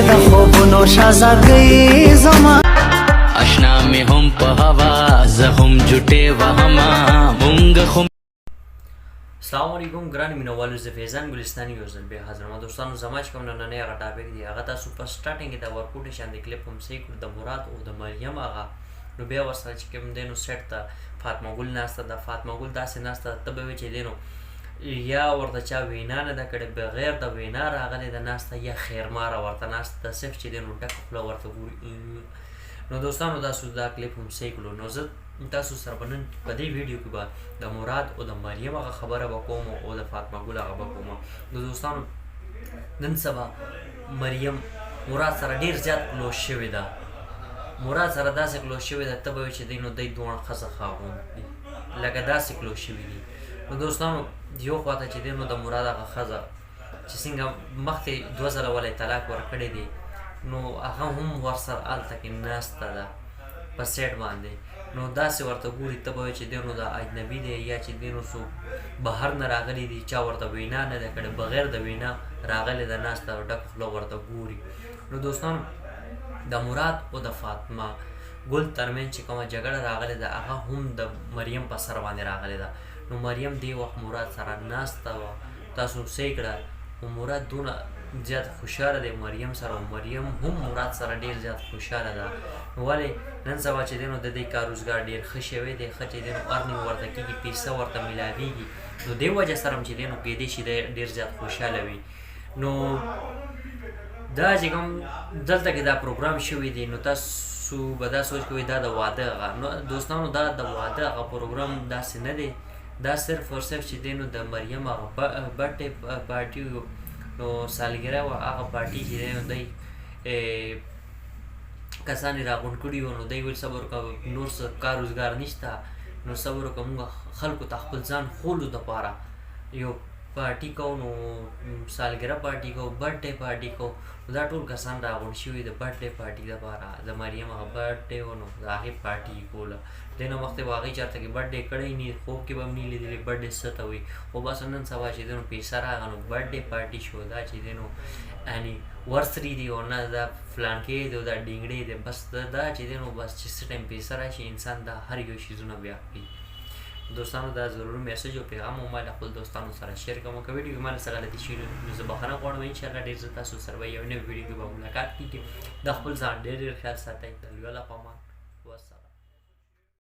د خوبونو شازادګۍ زما اشنا می هم په هوا زه هم جټې وهما مونږ خو السلام علیکم ګران مینوالو زه فیضان ګلستاني یو ځل بیا حاضر ما دوستانو زما چې کوم نننی هغه ټاپک دی هغه تاسو په سټارټینګ کې د ورکوټ شاندې کلیپ هم صحیح کړو د مراد او د مریم هغه نو بیا ورسره چې کوم دی نو سیټ ته فاطمه ګل ناسته ده فاطمه ګل داسې ناسته ته به وایي چې دی نو یا ورته چا وینا نه ده کړې بغیر د وینا راغلی ده ناسته یا خیرماره ورته ناسته ده صرف چې دی نو ډکه خوله ورته ګوري نو دوستانو تاسو دا کلیپ هم صحیح کړو نو زه تاسو سره به نن په دې ویډیو کې به د مراد او د مریم هغه خبره به کوم او د فاطمه ګل هغه به کوم نو دوستانو نن سبا مریم مراد سره ډېر زیات کلوز شوې ده مراد سره داسې کلوز شوې ده ته به وایې چې دی نو دی دواړه ښځه خاوند دي لکه داسې کلوز شوي دي نو دوستانو یو خواته چې دی نو د مراد هغه ښځه چې څنګه مخکې 2 ځله ولې طلاق ورکړی دی نو هغه هم ورسره هلته کې ناسته ده په سیټ باندې نو داسې ورته ګوري ته به وایې چې دی نو دا اجنبي دی یا چې دی نو څوک بهر نه راغلی دي چا ورته وینا نه ده کړې بغیر د وینا راغلی ده ناسته ډک خوله ورته ګوري نو دوستانو د مراد او د فاطمه ګل ترمنځ چې کومه جګړه راغلې ده هغه هم د مریم په سر باندې راغلې ده نو مریم دې وخت مراد سره ناسته وه تاسو صحیح کړه نو مراد دونه زیات خوشحاله دی مریم سره او مریم هم مراد سره ډېر زیات خوشحاله ده نو ولې نن سبا چې دی نو د دې کار روزګار ډېر ښه شوی دی ښه چې دی نو ارنینګ ورته کېږي پیسه ورته میلاویږي نو دې وجه سره هم چې دی نو کیدای شي دی ډېر زیات خوشحاله وي نو دا چې کوم دلته کې دا پروګرام شوی دی نو تاسو به دا سوچ کوئ دا د واده هغه نو دوستانو دا د واده هغه پروګرام داسې نه دی دا صرف او صرف چې دی نو د مریم هغه برډې پارټي نو سالګرا وه هغه پارټي چې دی نو دی کسان یې راغونډ کړي وو نو دی ویل صبر وکړه نور څه کار روزګار نشته نو صبر وکړه مونږ خلکو ته خپل ځان ښولو دپاره یو پارټي کوو نو سالګرا پارټي کوو برډې پارټي کوو نو دا ټول کسان راغونډ شوي د برډې پارټي دپاره د مریم هغه برډې و نو د هغې پارټي یې کوله دې نه مخکې به هغې چېرته کې برډې کړی نه خوب کې به هم نه لیدلې برډې څه ته وایي خو بس نن سبا چې دی نو پیسه راغله نو برډې پارټي شو دا چې دی نو یعنې ورسري دی او نه دا فلانکې دی او دا ډینګړې دی بس دا چې دی نو بس چې څه ټایم پیسه راشي انسان دا هر یو شیزونه بیا کوي دوستانو دا ضروري میسج او پیغام مو ما له خپل دوستانو سره شیر کوم که ویډیو کې ما سره غلطي شوي نو زه بخښنه غواړم انشاءالله ډېر زه تاسو سره به یو نوې ویډیو کې به ملاقات کېږي د خپل ځان ډېر ډېر خیال ساتئ د لوی الله په امان والسلام